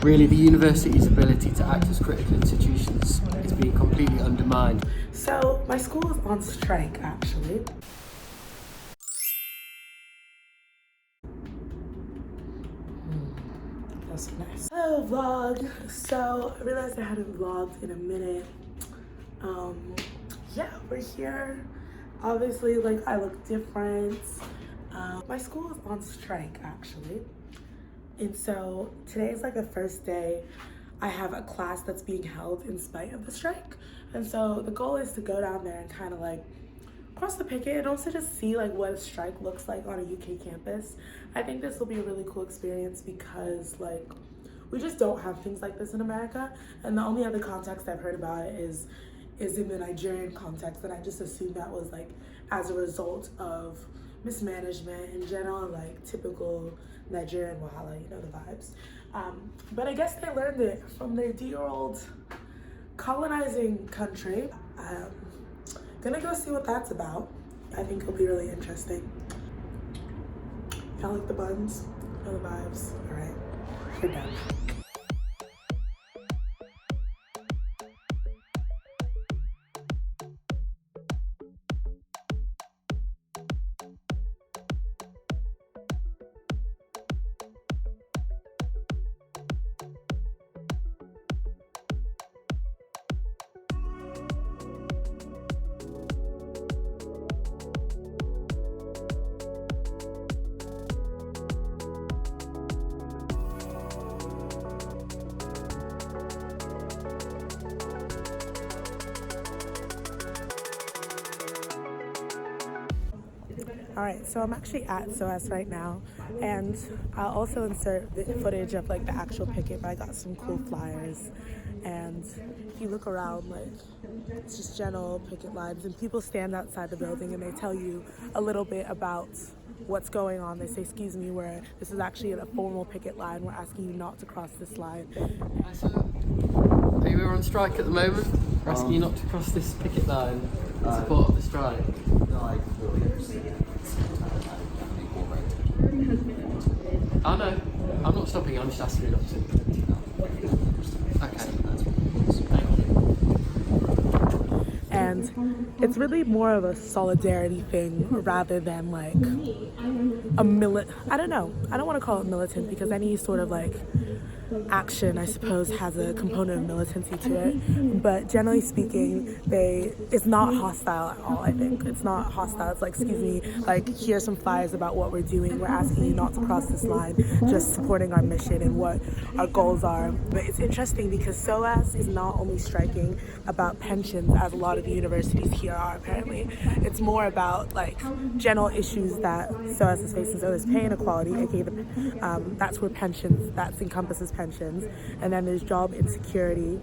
Really, the university's ability to act as critical institutions is being completely undermined. So my school is on strike, actually. That's nice. Hello, vlog. So I realized I hadn't vlogged in a minute. Yeah, we're here. Obviously, like, I look different. My school is on strike, actually. And so today is like the first day I have a class that's being held in spite of the strike. And so the goal is to go down there and kind of like cross the picket and also just see like what a strike looks like on a UK campus. I think this will be a really cool experience because like we just don't have things like this in America. And the only other context I've heard about it is in the Nigerian context, and I just assumed that was like as a result of mismanagement in general, like typical Nigerian wahala, you know the vibes. But I guess they learned it from their dear-old colonizing country. Gonna go see what that's about. I think it'll be really interesting. Y'all like the buns? Know the vibes? All right, we're done. All right, so I'm actually at SOAS right now, and I'll also insert the footage of like the actual picket, but I got some cool flyers. And if you look around, like, it's just general picket lines, and people stand outside the building and they tell you a little bit about what's going on. They say, excuse me, this is actually a formal picket line. We're asking you not to cross this line. Are you on strike at the moment? We're asking you not to cross this picket line in support of the strike. Oh no, I'm not stopping you, I'm just asking you not to. Okay. Thank you. And it's really more of a solidarity thing rather than like I don't know. I don't want to call it militant because any sort of like action, I suppose, has a component of militancy to it. But generally speaking, it's not hostile at all, I think. It's not hostile. It's like, excuse me, like, here's some flyers about what we're doing. We're asking you not to cross this line, just supporting our mission and what our goals are. But it's interesting because SOAS is not only striking about pensions, as a lot of the universities here are, apparently. It's more about, like, general issues that SOAS is facing. So there's pay inequality, aka that's where pensions, that encompasses pensions. And then there's job insecurity,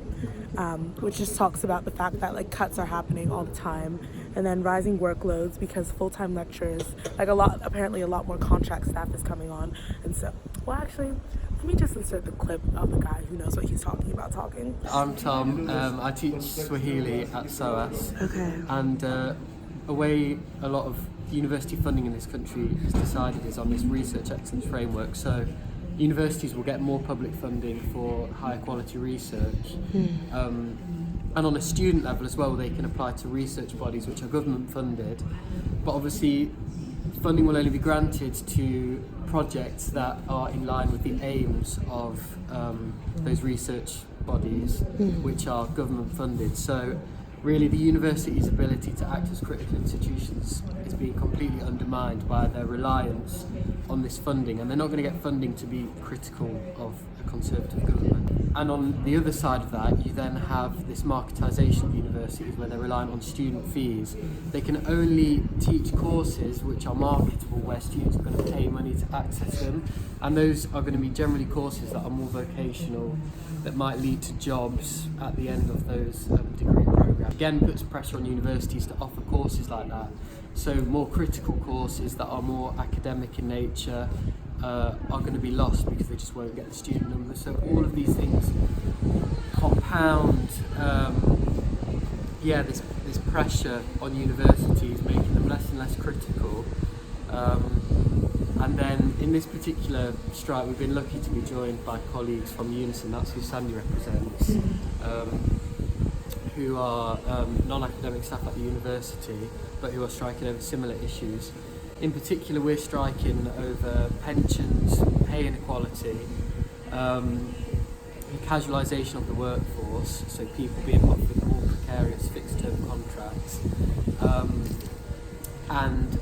which just talks about the fact that like cuts are happening all the time, and then rising workloads because full-time lecturers, like apparently a lot more contract staff is coming on. And so, well, actually, let me just insert the clip of the guy who knows what he's talking about talking. I'm Tom. I teach Swahili at SOAS. Okay. And a way a lot of university funding in this country is decided is on this research excellence framework. So universities will get more public funding for higher quality research. And on a student level as well, they can apply to research bodies which are government funded. But obviously, funding will only be granted to projects that are in line with the aims of those research bodies, which are government funded. So really, the university's ability to act as critical institutions is being completely undermined by their reliance on this funding, and they're not going to get funding to be critical of a Conservative government. And on the other side of that, you then have this marketisation of universities where they're reliant on student fees. They can only teach courses which are marketable, where students are going to pay money to access them, and those are going to be generally courses that are more vocational, that might lead to jobs at the end of those degree programs. Again, puts pressure on universities to offer courses like that. So more critical courses that are more academic in nature are going to be lost because they just won't get the student numbers. So all of these things compound this pressure on universities, making them less and less critical, and then in this particular strike, we've been lucky to be joined by colleagues from Unison, that's who Sandy represents, who are non-academic staff at the university, but who are striking over similar issues. In particular, we're striking over pensions, pay inequality, the casualisation of the workforce, so people being offered more precarious fixed-term contracts, and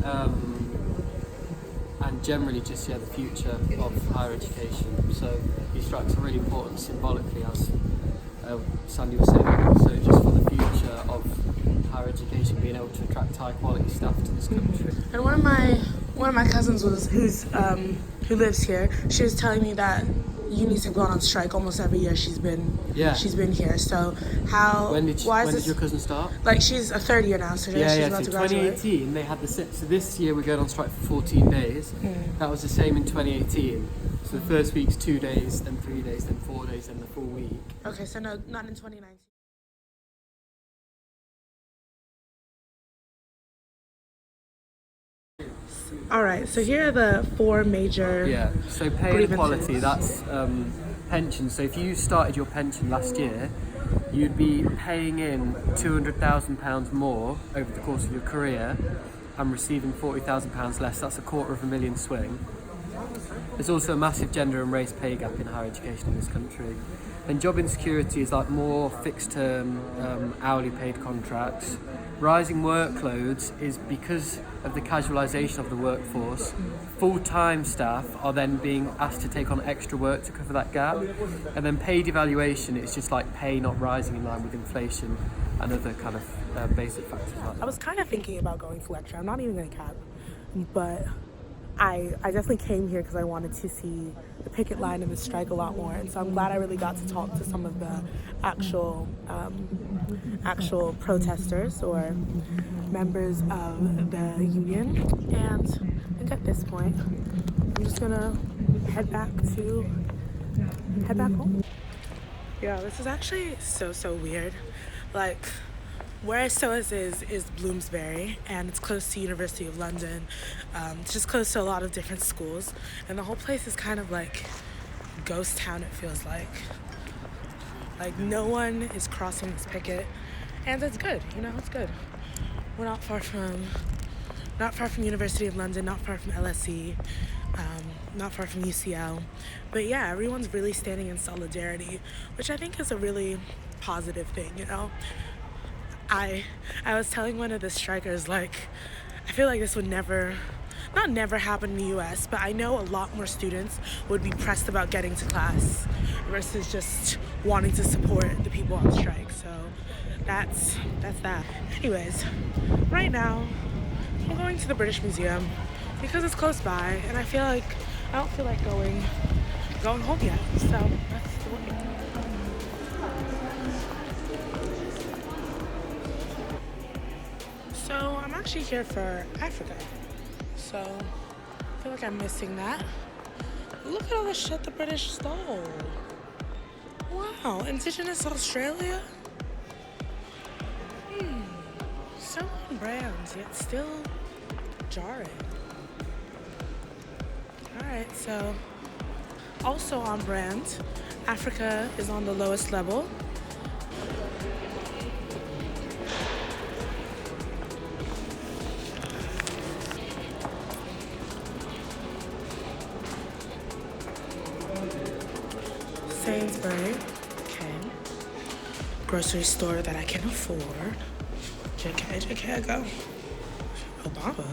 generally just the future of higher education. So these strikes are really important symbolically, as Sandy was saying, also just for the future of higher education, being able to attract high quality staff to this country. And one of my cousins who lives here, she was telling me that unis have gone on strike almost every year she's been here. So When did your cousin start? Like, she's a third year now, so she's about to graduate. 2018 they had so this year we're going on strike for 14 days. That was the same in 2018. So the first week's 2 days, then 3 days, then 4 days, then the full week. Okay, so no, not in 2019. All right, so here are the four major so pay inequality, that's pension. So if you started your pension last year, you'd be paying in £200,000 more over the course of your career and receiving £40,000 less. That's a £250,000 swing. There's also a massive gender and race pay gap in higher education in this country. And job insecurity is like more fixed-term hourly paid contracts. Rising workloads is because of the casualisation of the workforce. Full-time staff are then being asked to take on extra work to cover that gap. And then pay devaluation, it's just like pay not rising in line with inflation and other kind of basic factors like that. I was kind of thinking about going to lecture. I'm not even going to cap, but I definitely came here because I wanted to see the picket line and the strike a lot more, and so I'm glad I really got to talk to some of the actual protesters or members of the union. And I think at this point, I'm just gonna head back home. Yeah, this is actually so weird. Like, where SOAS is Bloomsbury, and it's close to University of London. It's just close to a lot of different schools, and the whole place is kind of like ghost town, it feels like. Like, no one is crossing this picket, and it's good, it's good. We're not far from University of London, not far from LSE, not far from UCL. But yeah, everyone's really standing in solidarity, which I think is a really positive thing, I was telling one of the strikers, like, I feel like this would never happen in the US, but I know a lot more students would be pressed about getting to class versus just wanting to support the people on strike. So that's that. Anyways, right now I'm going to the British Museum because it's close by, and I don't feel like going home yet. So that's the way. So I'm actually here for Africa, so I feel like I'm missing that. Look at all the shit the British stole. Wow, Indigenous Australia? So on brand, yet still jarring. Alright, so also on brand, Africa is on the lowest level. Sainsbury, okay. Grocery store that I can afford. JK, I go. Obama.